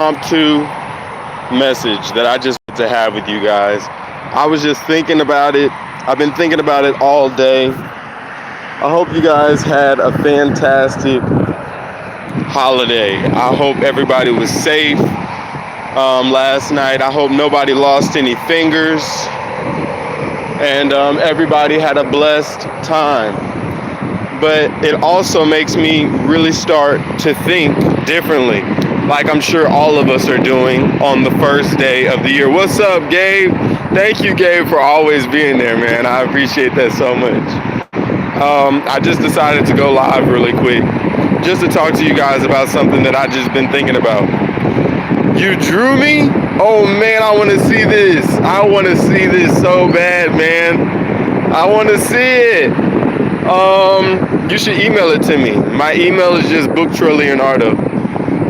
impromptu message that I just want to have with you guys. I was just thinking about it. I've been thinking about it all day. I hope you guys had a fantastic holiday. I hope everybody was safe last night. I hope nobody lost any fingers and everybody had a blessed time. But it also makes me really start to think differently, like I'm sure all of us are doing on the first day of the year. What's up, Gabe? Thank you, Gabe, for always being there, man. I appreciate that so much. I just decided to go live really quick just to talk to you guys about something that I just been thinking about. You drew me? Oh man, I want to see this. I want to see this so bad, man. I want to see it. You should email it to me. My email is just booktroyleonardo.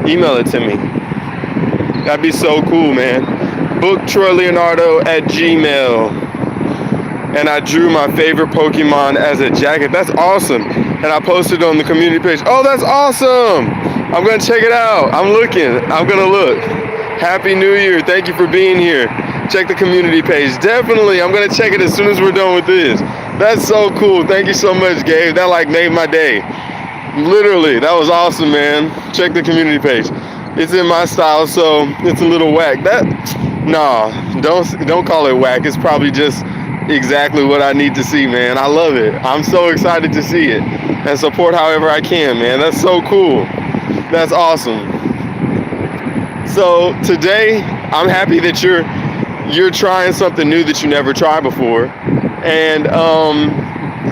Email it to me. That'd be so cool, man. booktroyleonardo@gmail. And I drew my favorite Pokemon as a jacket. That's awesome. And I posted on the community page. Oh, that's awesome. I'm going to check it out. I'm looking. I'm going to look. Happy New Year. Thank you for being here. Check the community page. Definitely. I'm going to check it as soon as we're done with this. That's so cool. Thank you so much, Gabe. That made my day. Literally. That was awesome, man. Check the community page. It's in my style, so it's a little whack. Don't call it whack. It's probably just exactly what I need to see, man. I love it. I'm so excited to see it and support however I can, man. That's so cool. That's awesome. So today, I'm happy that you're trying something new that you never tried before. And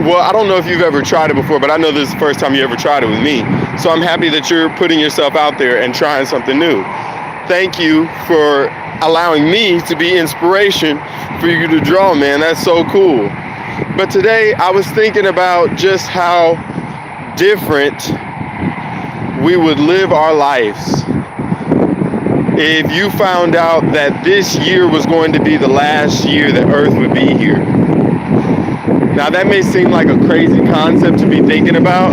well, I don't know if you've ever tried it before, but I know this is the first time you ever tried it with me. So I'm happy that you're putting yourself out there and trying something new. Thank you for allowing me to be inspiration for you to draw, man. That's so cool. But today I was thinking about just how different we would live our lives if you found out that this year was going to be the last year that Earth would be here. Now that may seem like a crazy concept to be thinking about,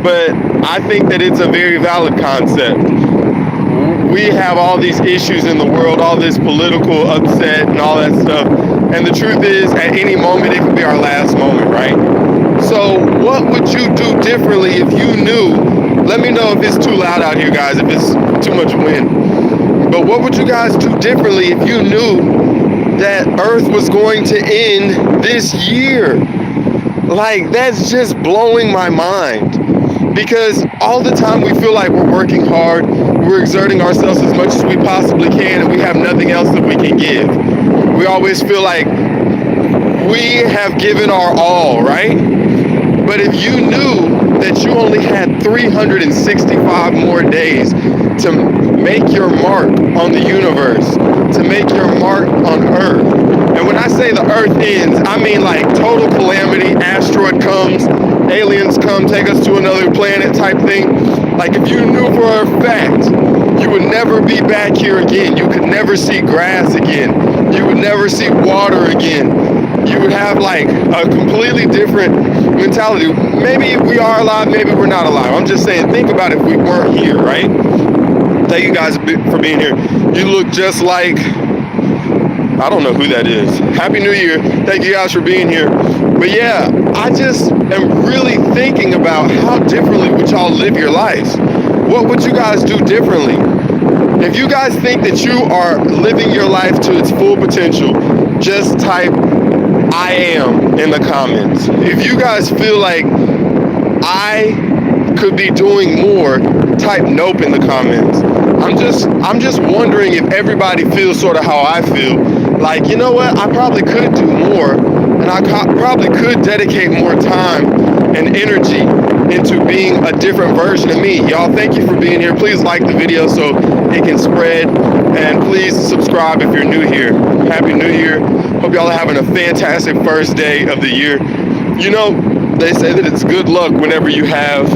but I think that it's a very valid concept. We have all these issues in the world, all this political upset and all that stuff. And the truth is, at any moment, it could be our last moment, right? So what would you do differently if you knew? Let me know if it's too loud out here, guys, if it's too much wind. But what would you guys do differently if you knew that Earth was going to end this year? Like, that's just blowing my mind. Because all the time we feel like we're working hard, we're exerting ourselves as much as we possibly can, and we have nothing else that we can give. We always feel like we have given our all, right? But if you knew that you only had 365 more days to make your mark on the universe, to make your mark on Earth. And when I say the Earth ends, I mean like total calamity, asteroid comes, aliens come, take us to another planet type thing. Like if you knew for a fact you would never be back here again, you could never see grass again, you would never see water again, you would have like a completely different mentality. Maybe we are alive, maybe we're not alive. I'm just saying, think about if we weren't here, right? Thank you guys for being here. You look just like, I don't know who that is. Happy New Year. Thank you guys for being here. But yeah, I just am really thinking about how differently would y'all live your lives. What would you guys do differently? If you guys think that you are living your life to its full potential, just type I am in the comments. If you guys feel like I could be doing more, type nope in the comments. I'm just wondering if everybody feels sort of how I feel. Like, you know what? I probably could do more, and I probably could dedicate more time and energy into being a different version of me. Y'all, thank you for being here. Please like the video so it can spread, and please subscribe if you're new here. Happy New Year. Hope y'all are having a fantastic first day of the year. You know, they say that it's good luck whenever you have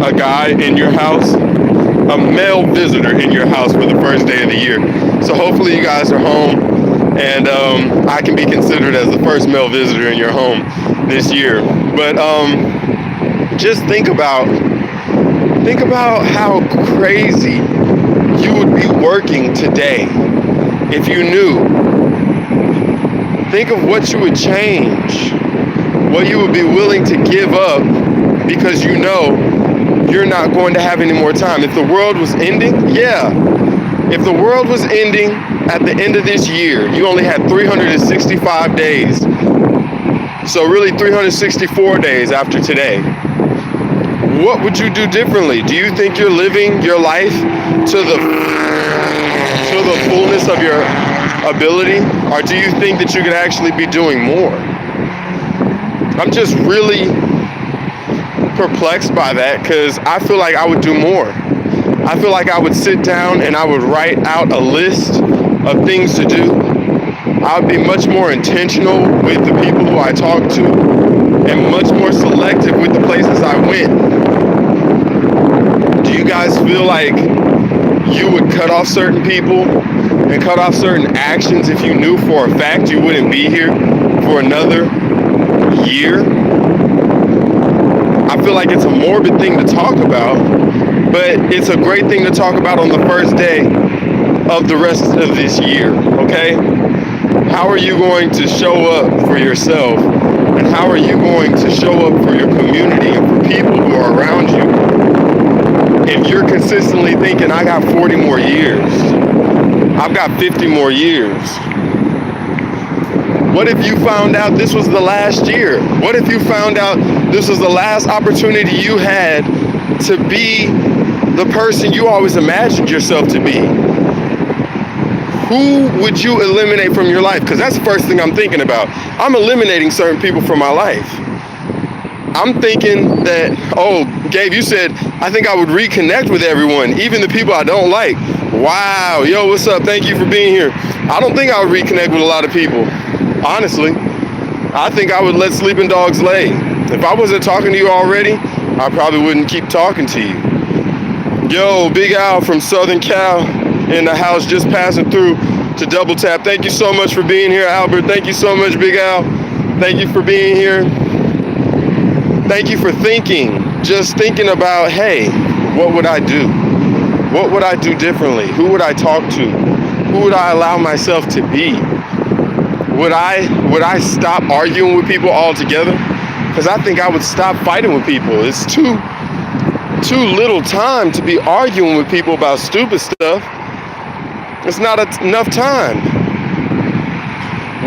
a guy in your house, a male visitor in your house for the first day of the year. So hopefully you guys are home, and I can be considered as the first male visitor in your home this year. But just think about how crazy working today, if you knew, think of what you would change, what you would be willing to give up because you know you're not going to have any more time. If the world was ending, yeah. If the world was ending at the end of this year, you only had 365 days. So really 364 days after today. What would you do differently? Do you think you're living your life to the fullness of your ability? Or do you think that you could actually be doing more? I'm just really perplexed by that because I feel like I would do more. I feel like I would sit down and I would write out a list of things to do. I would be much more intentional with the people who I talk to and much more selective with the places I went. Do you guys feel like you would cut off certain people and cut off certain actions if you knew for a fact you wouldn't be here for another year? I feel like it's a morbid thing to talk about, but it's a great thing to talk about on the first day of the rest of this year, okay? How are you going to show up for yourself? And how are you going to show up for your community and for people who are around you if you're consistently thinking, I got 40 more years, I've got 50 more years? What if you found out this was the last year? What if you found out this was the last opportunity you had to be the person you always imagined yourself to be? Who would you eliminate from your life? Because that's the first thing I'm thinking about. I'm eliminating certain people from my life. I'm thinking that, oh, Gabe, you said, I think I would reconnect with everyone, even the people I don't like. Wow, yo, what's up? Thank you for being here. I don't think I would reconnect with a lot of people. Honestly, I think I would let sleeping dogs lay. If I wasn't talking to you already, I probably wouldn't keep talking to you. Yo, Big Al from Southern Cal in the house, just passing through to Double Tap. Thank you so much for being here, Albert. Thank you so much, Big Al. Thank you for being here. Thank you for thinking, just thinking about, hey, what would I do? What would I do differently? Who would I talk to? Who would I allow myself to be? Would I stop arguing with people altogether? Because I think I would stop fighting with people. It's too little time to be arguing with people about stupid stuff. It's not enough time.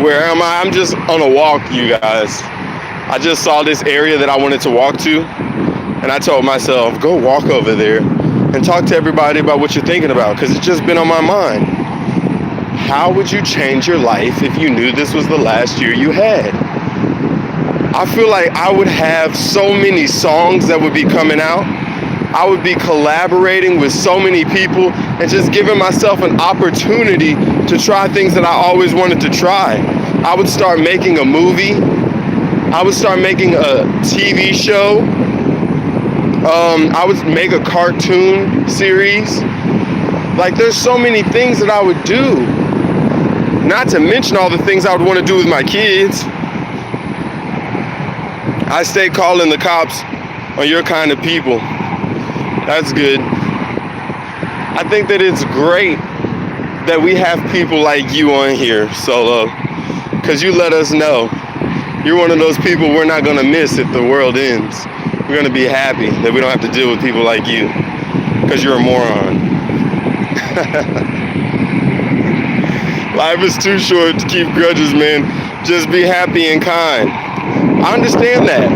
Where am I? I'm just on a walk, you guys. I just saw this area that I wanted to walk to, and I told myself, go walk over there and talk to everybody about what you're thinking about, because it's just been on my mind. How would you change your life if you knew this was the last year you had? I feel like I would have so many songs that would be coming out. I would be collaborating with so many people and just giving myself an opportunity to try things that I always wanted to try. I would start making a movie. I would start making a TV show. I would make a cartoon series. Like, there's so many things that I would do. Not to mention all the things I would want to do with my kids. I stay calling the cops on your kind of people. That's good. I think that it's great that we have people like you on here, Solo, because you let us know you're one of those people we're not going to miss if the world ends. We're going to be happy that we don't have to deal with people like you, because you're a moron. Life is too short to keep grudges, man. Just be happy and kind. I understand that.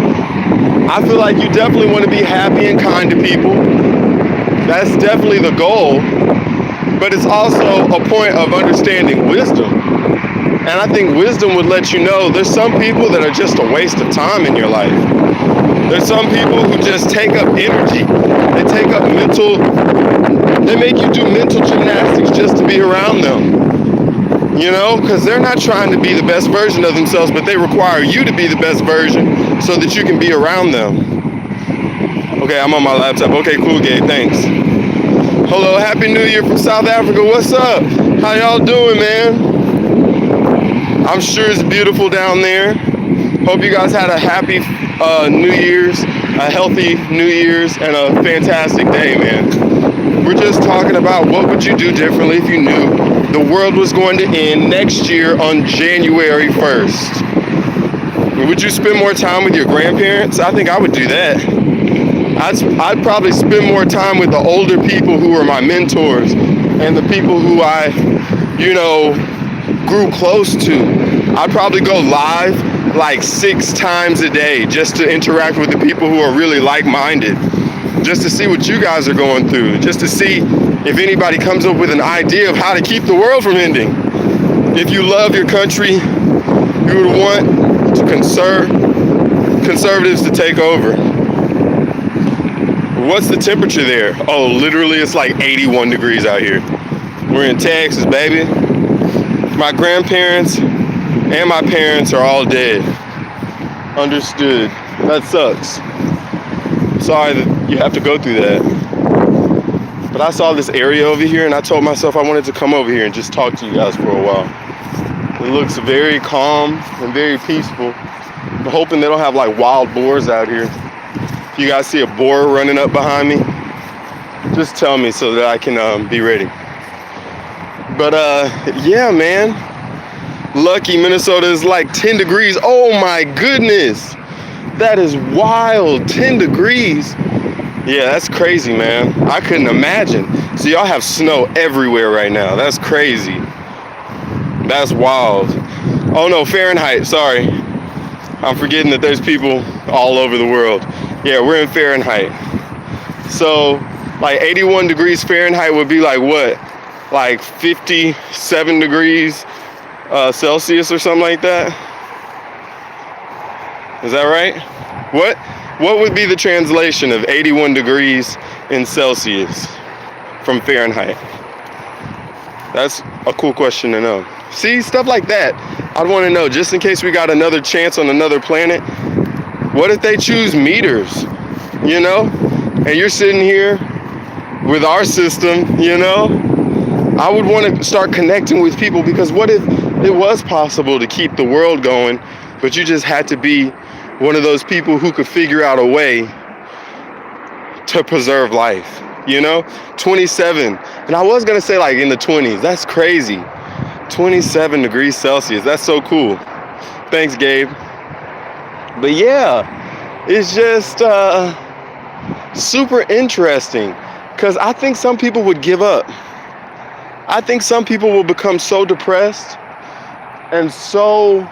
I feel like you definitely want to be happy and kind to people. That's definitely the goal. But it's also a point of understanding wisdom. And I think wisdom would let you know there's some people that are just a waste of time in your life. There's some people who just take up energy. They take up they make you do mental gymnastics just to be around them. You know, because they're not trying to be the best version of themselves, but they require you to be the best version so that you can be around them. Okay, I'm on my laptop. Okay, cool, Gabe, thanks. Hello, Happy New Year from South Africa. What's up? How y'all doing, man? I'm sure it's beautiful down there. Hope you guys had a happy New Year's, a healthy New Year's, and a fantastic day, man. We're just talking about what would you do differently if you knew the world was going to end next year on January 1st. Would you spend more time with your grandparents? I think I would do that. I'd probably spend more time with the older people who were my mentors and the people who I, grew close to. I'd probably go live like 6 times a day just to interact with the people who are really like-minded, just to see what you guys are going through, just to see if anybody comes up with an idea of how to keep the world from ending. If you love your country, you would want to conservatives to take over. What's the temperature there? Oh, literally it's like 81 degrees out here. We're in Texas, baby. My grandparents and my parents are all dead. Understood. That sucks. Sorry that you have to go through that. But I saw this area over here and I told myself I wanted to come over here and just talk to you guys for a while. It looks very calm and very peaceful. I'm hoping they don't have like wild boars out here. If you guys see a boar running up behind me, just tell me so that I can be ready. But yeah, man. Lucky Minnesota is like 10 degrees. Oh my goodness. That is wild. 10 degrees. Yeah, that's crazy, man. I couldn't imagine. So y'all have snow everywhere right now. That's crazy. That's wild. Oh no, Fahrenheit. Sorry. I'm forgetting that there's people all over the world. Yeah, we're in Fahrenheit. So like 81 degrees Fahrenheit would be like what? Like 57 degrees Celsius or something like that. Is that right? What would be the translation of 81 degrees in Celsius from Fahrenheit? That's a cool question to know. See, stuff like that I'd want to know, just in case we got another chance on another planet. What if they choose meters, and you're sitting here with our system, I would want to start connecting with people, because what if it was possible to keep the world going, but you just had to be one of those people who could figure out a way to preserve life, 27. And I was going to say like in the 20s. That's crazy. 27 degrees Celsius. That's so cool. Thanks, Gabe. But yeah, it's just super interesting, because I think some people would give up. I think some people will become so depressed and so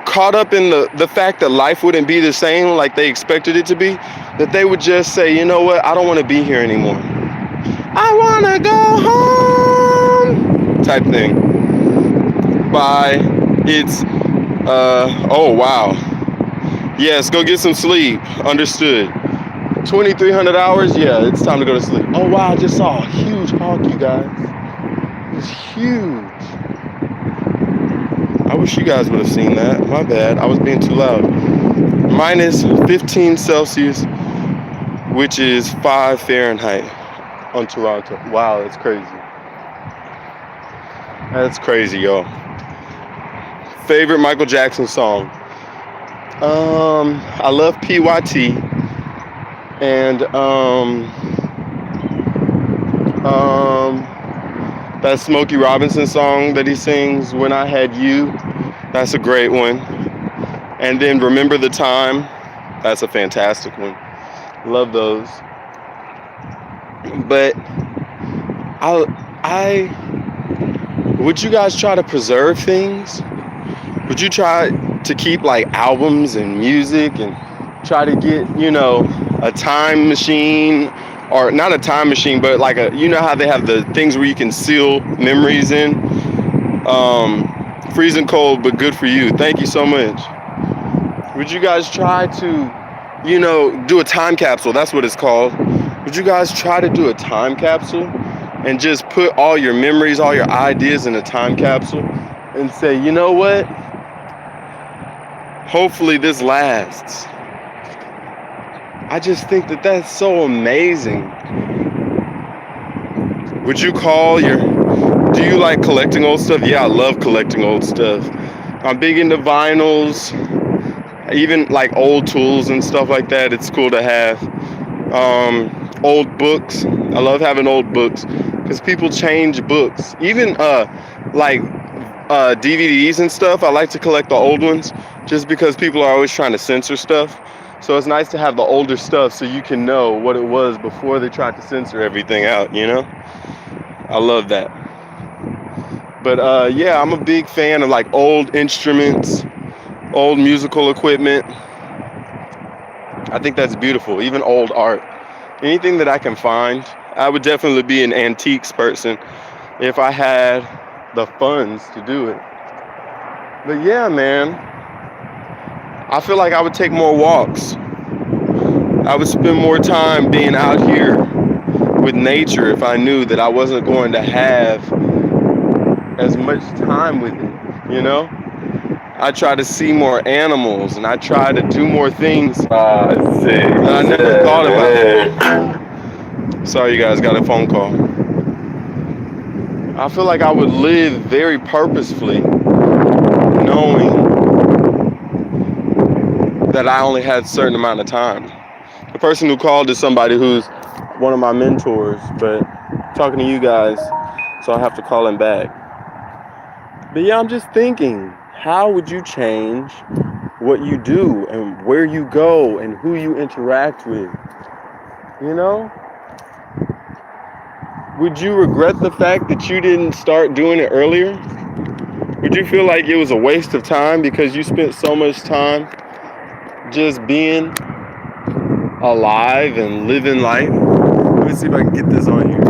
caught up in the fact that life wouldn't be the same like they expected it to be, that they would just say, you know what, I don't want to be here anymore. I want to go home type thing. Bye. It's, oh wow. Yes, go get some sleep. Understood. 2,300 hours? Yeah, it's time to go to sleep. Oh wow, I just saw a huge hawk, you guys. It's huge. I wish you guys would have seen that. My bad, I was being too loud. Minus 15 Celsius, which is 5 Fahrenheit on Toronto. Wow, that's crazy. That's crazy, y'all. Favorite Michael Jackson song? I love PYT. And that Smokey Robinson song that he sings, When I Had You, that's a great one. And then Remember the Time, that's a fantastic one. Love those. But I would you guys try to preserve things? Would you try to keep like albums and music and try to get, a time machine, or not a time machine, but like how they have the things where you can seal memories in? Freezing cold, but good for you. Thank you so much. Would you guys try to, do a time capsule? That's what it's called. Would you guys try to do a time capsule and just put all your memories, all your ideas in a time capsule and say, you know what? Hopefully this lasts. I just think that that's so amazing. Would you do you like collecting old stuff? Yeah, I love collecting old stuff. I'm big into vinyls, even like old tools and stuff like that. It's cool to have. Old books. I love having old books because people change books. Even like DVDs and stuff. I like to collect the old ones just because people are always trying to censor stuff. So it's nice to have the older stuff so you can know what it was before they tried to censor everything out, you know? I love that. But yeah, I'm a big fan of like old instruments, old musical equipment. I think that's beautiful. Even old art. Anything that I can find. I would definitely be an antiques person if I had the funds to do it. But yeah, man, I feel like I would take more walks. I would spend more time being out here with nature if I knew that I wasn't going to have as much time with it, you know? I try to see more animals and I try to do more things that I never thought about. Sorry, you guys, got a phone call. I feel like I would live very purposefully, knowing that I only had a certain amount of time. The person who called is somebody who's one of my mentors, but talking to you guys, so I have to call him back. But yeah, I'm just thinking, how would you change what you do and where you go and who you interact with? You know? Would you regret the fact that you didn't start doing it earlier? Would you feel like it was a waste of time because you spent so much time just being alive and living life? Let me see if I can get this on here.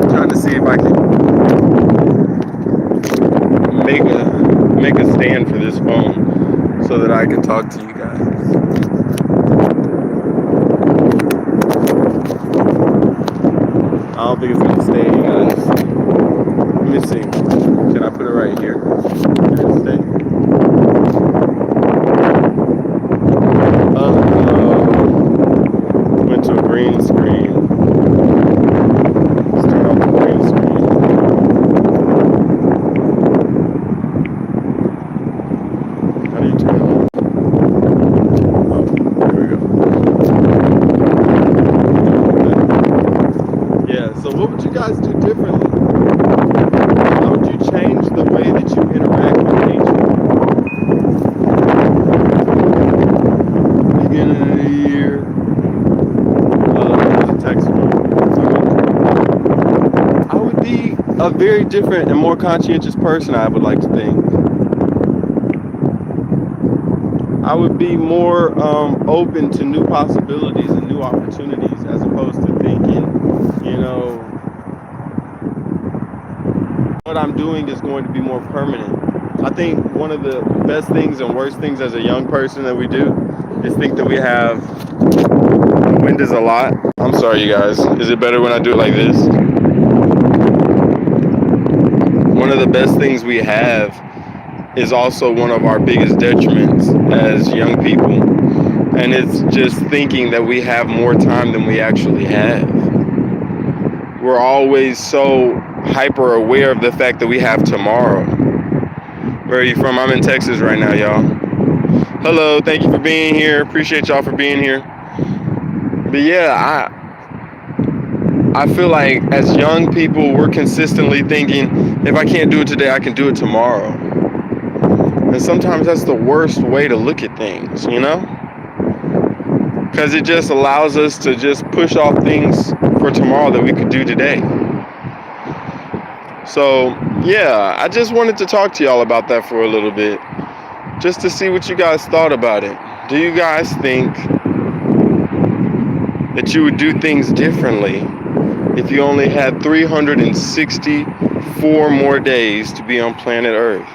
I'm trying to see if I can make a stand for this phone so that I can talk to you guys. I don't think it's gonna stay, you guys. Let me see. Can I put it right here? Can it stay? Went to a green screen. Let's turn off the green screen. How do you turn it off? Oh, there we go. Yeah, so what would you guys do differently? How would you change the way that you interact with nature? Beginning of the year. There's a text from I would be a very different and more conscientious person, I would like to think. I would be more open to new possibilities and new opportunities as opposed to thinking, you know, what I'm doing is going to be more permanent. I think one of the best things and worst things as a young person that we do is think that we have, the wind is a lot. I'm sorry, you guys. Is it better when I do it like this? One of the best things we have is also one of our biggest detriments as young people. And it's just thinking that we have more time than we actually have. We're always so hyper aware of the fact that we have tomorrow. Where are you from? I'm in Texas right now, y'all. Hello, thank you for being here. Appreciate y'all for being here. But yeah, I feel like as young people, we're consistently thinking, if I can't do it today, I can do it tomorrow. And sometimes that's the worst way to look at things, you know? Because it just allows us to just push off things for tomorrow that we could do today. So, yeah, I just wanted to talk to y'all about that for a little bit. Just to see what you guys thought about it. Do you guys think that you would do things differently if you only had 364 more days to be on planet Earth?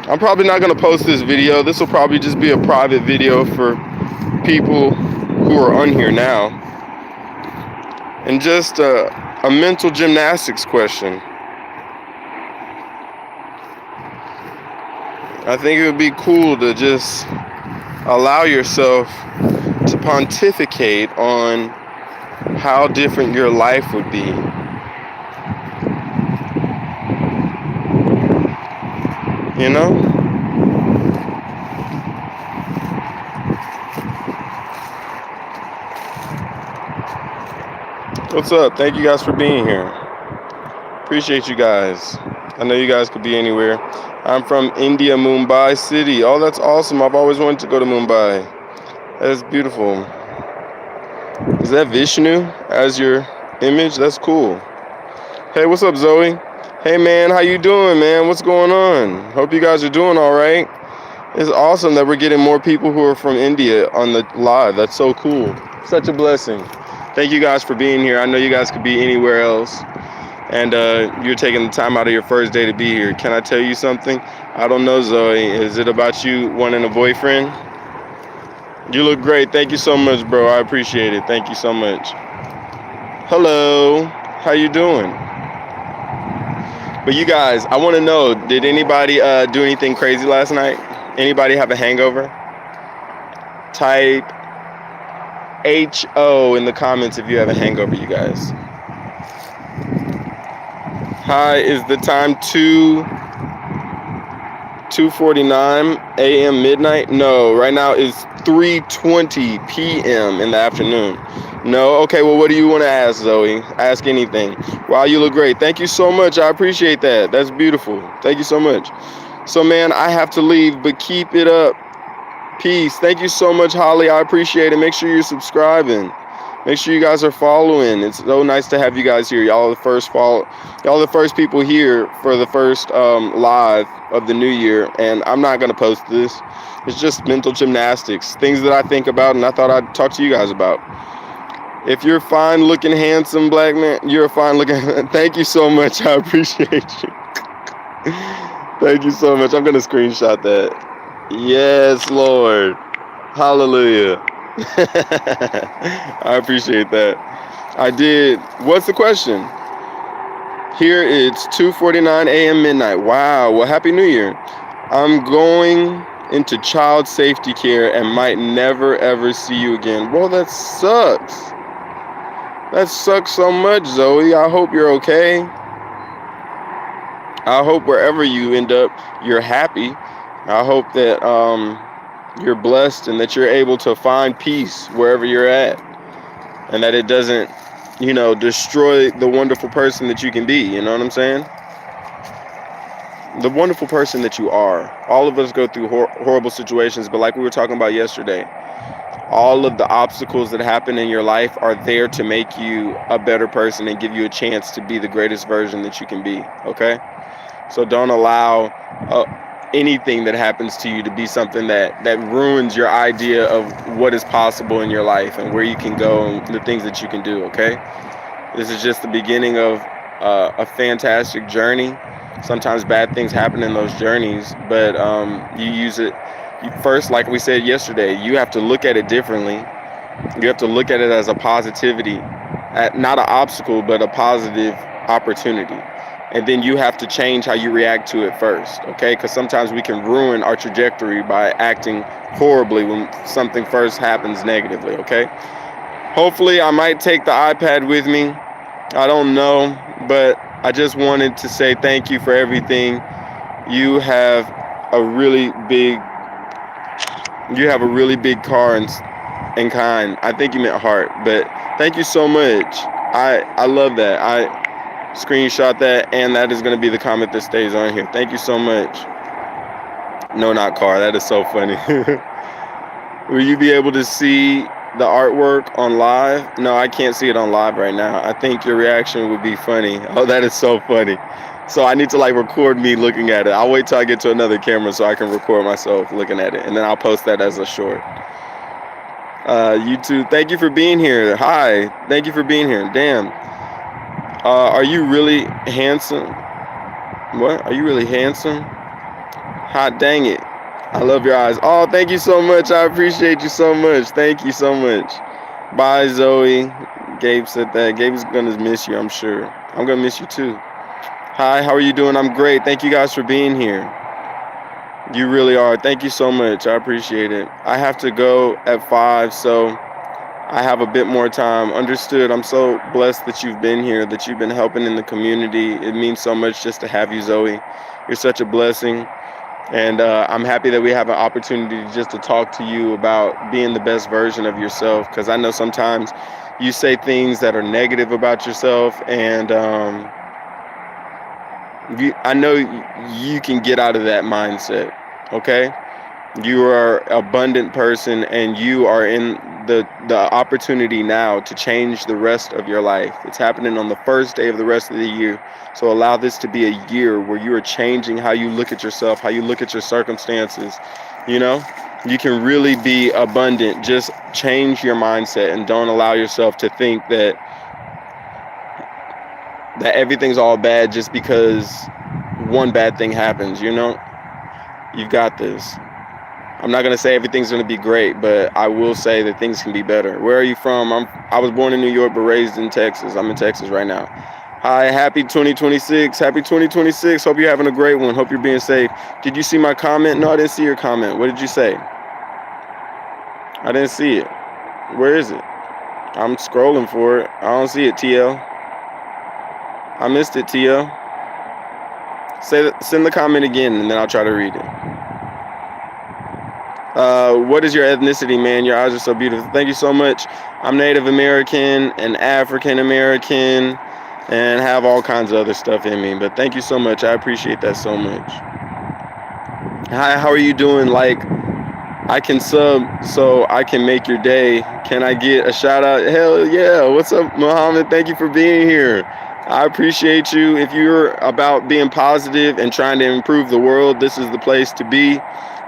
I'm probably not going to post this video. This will probably just be a private video for people who are on here now. And just a mental gymnastics question. I think it would be cool to just allow yourself to pontificate on how different your life would be. You know? What's up? Thank you guys for being here. Appreciate you guys. I know you guys could be anywhere. I'm from India, Mumbai City. Oh, that's awesome. I've always wanted to go to Mumbai. That is beautiful. Is that Vishnu as your image? That's cool. Hey, what's up, Zoe? Hey, man, how you doing, man? What's going on? Hope you guys are doing all right. It's awesome that we're getting more people who are from India on the live. That's so cool. Such a blessing. Thank you guys for being here. I know you guys could be anywhere else. And you're taking the time out of your first day to be here. Can I tell you something? I don't know, Zoe. Is it about you wanting a boyfriend? You look great. Thank you so much, bro. I appreciate it. Thank you so much. Hello. How you doing? But you guys, I want to know, did anybody do anything crazy last night? Anybody have a hangover? Type HO in the comments if you have a hangover, you guys. Hi, is the time 2:49 a.m. midnight? No, right now it's 3:20 p.m. in the afternoon. No? Okay, well, what do you want to ask, Zoe? Ask anything. Wow, you look great. Thank you so much. I appreciate that. That's beautiful. Thank you so much. So, man, I have to leave, but keep it up. Peace. Thank you so much, Holly. I appreciate it. Make sure you're subscribing. Make sure you guys are following. It's so nice to have you guys here. Y'all are the first people here for the first live of the new year. And I'm not gonna post this. It's just mental gymnastics, things that I think about, and I thought I'd talk to you guys about. If you're fine looking, handsome black man, you're a fine looking. Thank you so much. I appreciate you. Thank you so much. I'm gonna screenshot that. Yes, Lord. Hallelujah. I appreciate that. I did. What's the question? Here it's 2:49 a.m. midnight. Wow. Well, Happy New Year. I'm going into child safety care and might never ever see you again. Well, that sucks. That sucks so much, Zoe. I hope you're okay. I hope wherever you end up, you're happy. I hope that you're blessed and that you're able to find peace wherever you're at, and that it doesn't, destroy the wonderful person that you can be. You know what I'm saying? The wonderful person that you are. All of us go through horrible situations, but like we were talking about yesterday, all of the obstacles that happen in your life are there to make you a better person and give you a chance to be the greatest version that you can be. Okay? So don't allow anything that happens to you to be something that ruins your idea of what is possible in your life and where you can go and the things that you can do. Okay, this is just the beginning of a fantastic journey. Sometimes bad things happen in those journeys, but you use it first, like we said yesterday. You have to look at it differently. You have to look at it as a positivity, not an obstacle, but a positive opportunity. And then you have to change how you react to it first, okay? Because sometimes we can ruin our trajectory by acting horribly when something first happens negatively, okay? Hopefully, I might take the iPad with me. I don't know, but I just wanted to say thank you for everything. You have a really big car and kind. I think you meant heart, but thank you so much. I love that. I screenshot that, and that is going to be the comment that stays on here. Thank you so much. No, not car. That is so funny. Will you be able to see the artwork on live? No, I can't see it on live right now. I think your reaction would be funny. Oh, that is so funny. So I need to record me looking at it. I'll wait till I get to another camera so I can record myself looking at it, and then I'll post that as a short. YouTube, thank you for being here. Hi, thank you for being here. Damn. Are you really handsome? What? Are you really handsome? Hot dang it. I love your eyes. Oh, thank you so much. I appreciate you so much. Thank you so much. Bye, Zoe. Gabe said that. Gabe's going to miss you, I'm sure. I'm going to miss you too. Hi, how are you doing? I'm great. Thank you guys for being here. You really are. Thank you so much. I appreciate it. I have to go at 5, so I have a bit more time. Understood. I'm so blessed that you've been here, that you've been helping in the community. It means so much just to have you, Zoe. You're such a blessing. And I'm happy that we have an opportunity just to talk to you about being the best version of yourself. Because I know sometimes you say things that are negative about yourself, and I know you can get out of that mindset. Okay, you are an abundant person, and you are in the opportunity now to change the rest of your life. It's happening on the first day of the rest of the year. So allow this to be a year where you are changing how you look at yourself, how you look at your circumstances. You know, you can really be abundant. Just change your mindset and don't allow yourself to think that everything's all bad just because one bad thing happens. You've got this. I'm not gonna say everything's gonna be great, but I will say that things can be better. Where are you from? I was born in New York but raised in Texas. I'm in Texas right now. Hi, happy 2026. Happy 2026. Hope you're having a great one. Hope you're being safe. Did you see my comment? No, I didn't see your comment. What did you say? I didn't see it. Where is it? I'm scrolling for it. I don't see it, TL. I missed it, TL. Send the comment again, and then I'll try to read it. What is your ethnicity, man? Your eyes are so beautiful. Thank you so much. I'm Native American and African American and have all kinds of other stuff in me. But thank you so much. I appreciate that so much. Hi, how are you doing? Like, I can sub so I can make your day. Can I get a shout out? Hell yeah. What's up, Muhammad? Thank you for being here. I appreciate you. If you're about being positive and trying to improve the world, this is the place to be.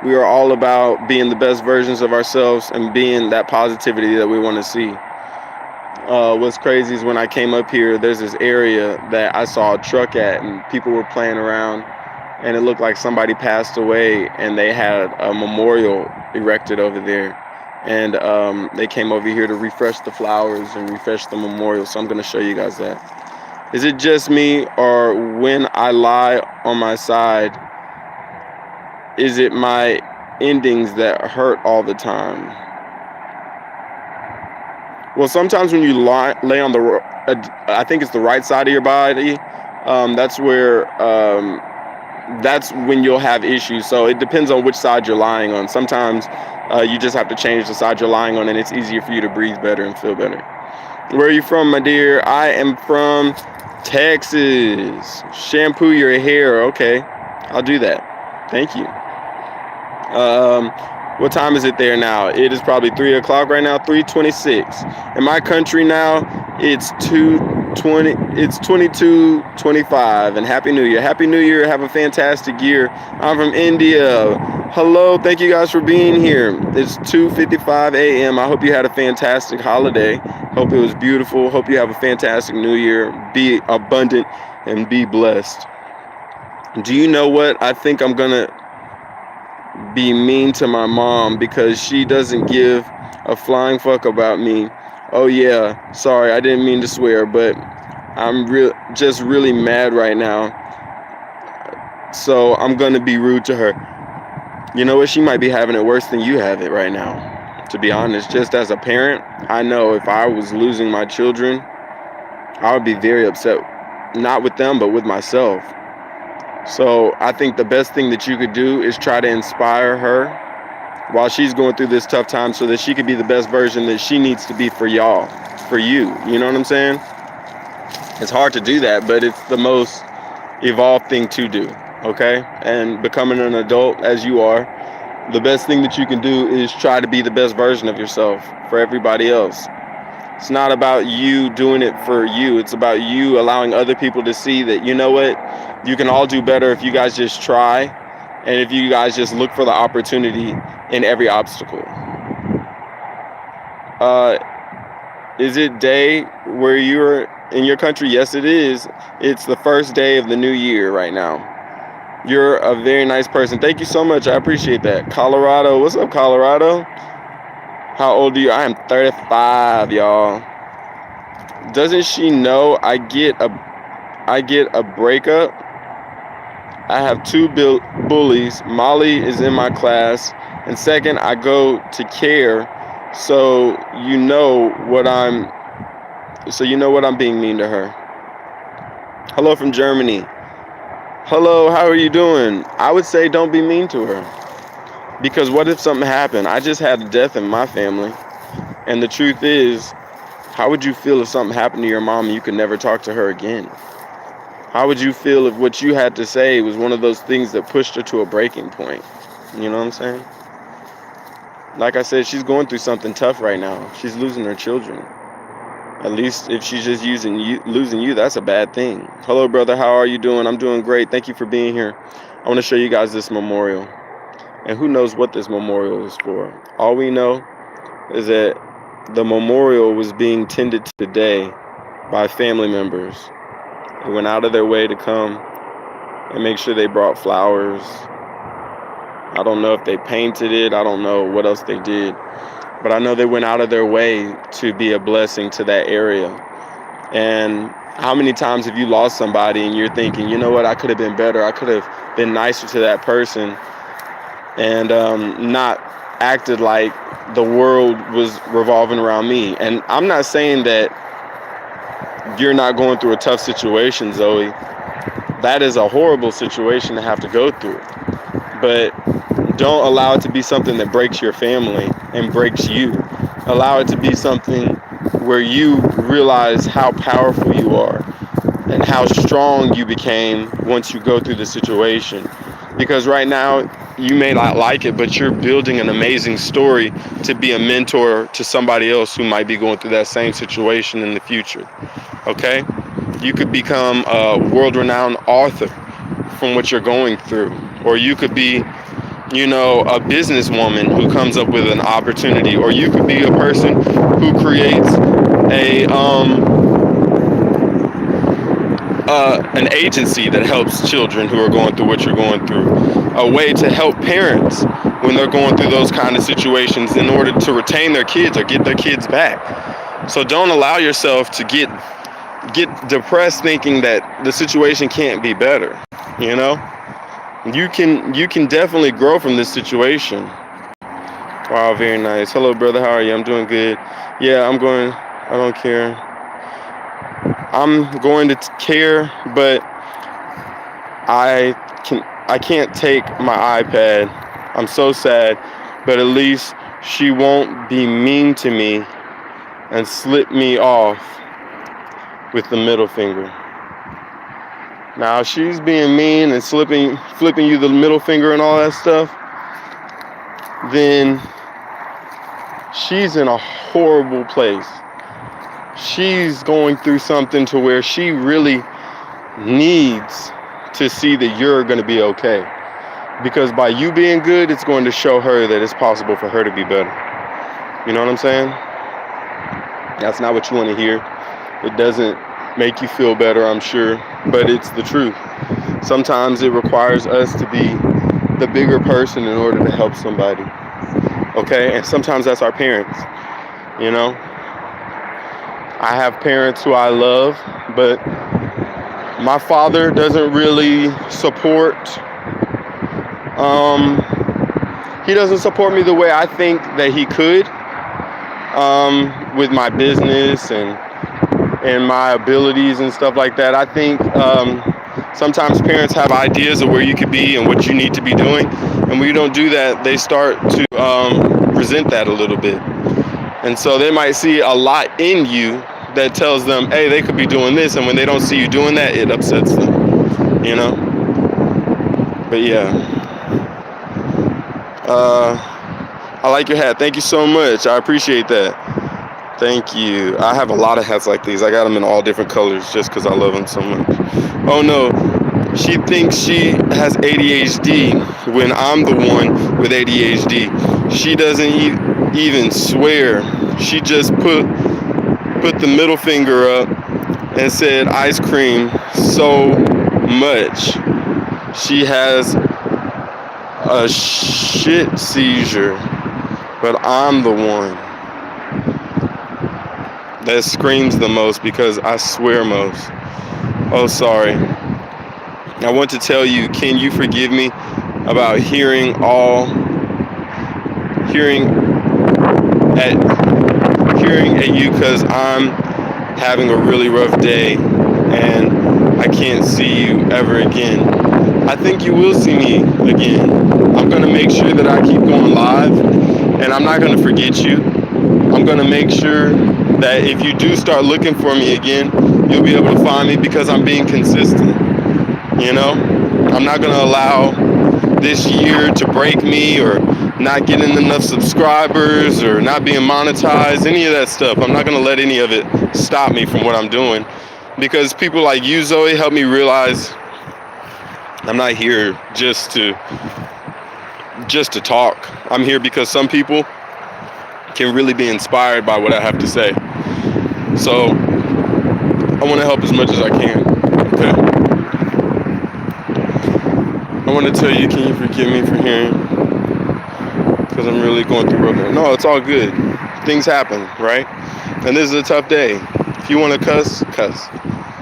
We are all about being the best versions of ourselves and being that positivity that we want to see. What's crazy is when I came up here, there's this area that I saw a truck at, and people were playing around, and it looked like somebody passed away, and they had a memorial erected over there. And they came over here to refresh the flowers and refresh the memorial. So I'm going to show you guys that. Is it just me, or when I lie on my side, is it my endings that hurt all the time? Well, sometimes when you lay on I think it's the right side of your body, that's when you'll have issues. So it depends on which side you're lying on. Sometimes you just have to change the side you're lying on, and it's easier for you to breathe better and feel better. Where are you from, my dear? I am from Texas. Shampoo your hair. Okay, I'll do that. Thank you. What time is it there now? It is probably 3 o'clock right now, 3:26. In my country now, it's 2:20. It's 22:25. And Happy New Year. Happy New Year. Have a fantastic year. I'm from India. Hello. Thank you guys for being here. It's 2:55 a.m. I hope you had a fantastic holiday. Hope it was beautiful. Hope you have a fantastic New Year. Be abundant and be blessed. Do you know what? I think I'm going to be mean to my mom because she doesn't give a flying fuck about me. Oh yeah, sorry, I didn't mean to swear, but I'm just really mad right now. So I'm gonna be rude to her. You know what? She might be having it worse than you have it right now. To be honest, just as a parent, I know if I was losing my children, I would be very upset. Not with them, but with myself. So I think the best thing that you could do is try to inspire her while she's going through this tough time so that she could be the best version that she needs to be for y'all, for you. You know what I'm saying? It's hard to do that, but it's the most evolved thing to do, okay? And becoming an adult as you are, the best thing that you can do is try to be the best version of yourself for everybody else. It's not about you doing it for you. It's about you allowing other people to see that, you know what, you can all do better if you guys just try and if you guys just look for the opportunity in every obstacle. Is it day where you're in your country? Yes, it is. It's the first day of the new year right now. You're a very nice person. Thank you so much. I appreciate that. Colorado. What's up, Colorado? How old are you? I am 35, y'all. Doesn't she know I get a breakup? I have two bullies. Molly is in my class, and second, I go to care. So you know what I'm being mean to her. Hello from Germany. Hello, how are you doing? I would say don't be mean to her. Because what if something happened? I just had a death in my family. And the truth is, how would you feel if something happened to your mom and you could never talk to her again? How would you feel if what you had to say was one of those things that pushed her to a breaking point? You know what I'm saying? Like I said, she's going through something tough right now. She's losing her children. At least if she's just losing you, that's a bad thing. Hello, brother. How are you doing? I'm doing great. Thank you for being here. I want to show you guys this memorial. And who knows what this memorial is for? All we know is that the memorial was being tended today by family members. They went out of their way to come and make sure they brought flowers. I don't know if they painted it. I don't know what else they did. But I know they went out of their way to be a blessing to that area. And how many times have you lost somebody and you're thinking, you know what, I could have been better. I could have been nicer to that person and not acted like the world was revolving around me. And I'm not saying that you're not going through a tough situation, Zoe. That is a horrible situation to have to go through. But don't allow it to be something that breaks your family and breaks you. Allow it to be something where you realize how powerful you are and how strong you became once you go through the situation. Because right now, you may not like it, but you're building an amazing story to be a mentor to somebody else who might be going through that same situation in the future. Okay? You could become a world-renowned author from what you're going through. Or you could be, a businesswoman who comes up with an opportunity. Or you could be a person who creates an agency that helps children who are going through what you're going through. A way to help parents when they're going through those kind of situations in order to retain their kids or get their kids back. So don't allow yourself to get depressed thinking that the situation can't be better. You know, you can definitely grow from this situation. Wow, very nice. Hello, brother. How are you? I'm doing good. Yeah, I'm going. I don't care. I'm going to care, but I can't take my iPad. I'm so sad, but at least she won't be mean to me and slip me off with the middle finger. Now, if she's being mean and flipping you the middle finger and all that stuff, then she's in a horrible place. She's going through something to where she really needs to see that you're going to be okay. Because by you being good, it's going to show her that it's possible for her to be better. You know what I'm saying? That's not what you want to hear. It doesn't make you feel better, I'm sure, but it's the truth. Sometimes it requires us to be the bigger person in order to help somebody. Okay? And sometimes that's our parents. You know? I have parents who I love, but my father doesn't really support. He doesn't support me the way I think that he could, with my business and my abilities and stuff like that. I think sometimes parents have ideas of where you could be and what you need to be doing, and when you don't do that, they start to resent that a little bit. And so they might see a lot in you that tells them, hey, they could be doing this, and when they don't see you doing that, it upsets them, you know? But yeah. I like your hat. Thank you so much. I appreciate that. Thank you. I have a lot of hats like these. I got them in all different colors just because I love them so much. Oh no, she thinks she has ADHD when I'm the one with ADHD. She doesn't even swear. She just put the middle finger up and said ice cream so much. She has a shit seizure, but I'm the one that screams the most because I swear most. Oh, sorry. I want to tell you, can you forgive me about hearing at you because I'm having a really rough day and I can't see you ever again. I think you will see me again. I'm going to make sure that I keep going live, and I'm not going to forget you. I'm going to make sure that if you do start looking for me again, you'll be able to find me because I'm being consistent. You know, I'm not going to allow this year to break me, or not getting enough subscribers, or not being monetized, any of that stuff. I'm not going to let any of it stop me from what I'm doing, because people like you, Zoe, help me realize I'm not here just to talk. I'm here because some people can really be inspired by what I have to say. So I want to help as much as I can. Okay. I want to tell you, can you forgive me for hearing? Because I'm really going through rough. No, it's all good. Things happen, right? And this is a tough day. If you want to cuss, cuss.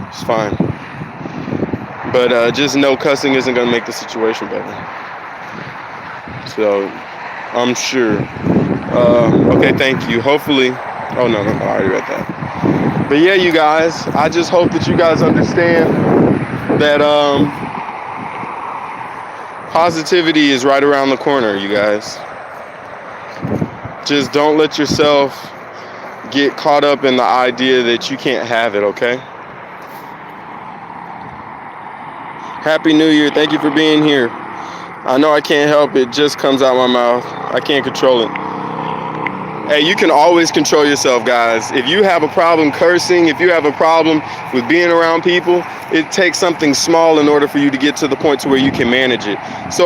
It's fine. But just know cussing isn't going to make the situation better. So I'm sure. Okay, thank you. Hopefully. Oh, no, I already read that. But yeah, you guys, I just hope that you guys understand that positivity is right around the corner, you guys. Just don't let yourself get caught up in the idea that you can't have it, okay? Happy New Year. Thank you for being here. I know I can't help it. Just comes out my mouth. I can't control it. Hey, you can always control yourself, guys. If you have a problem cursing, if you have a problem with being around people, it takes something small in order for you to get to the point to where you can manage it. So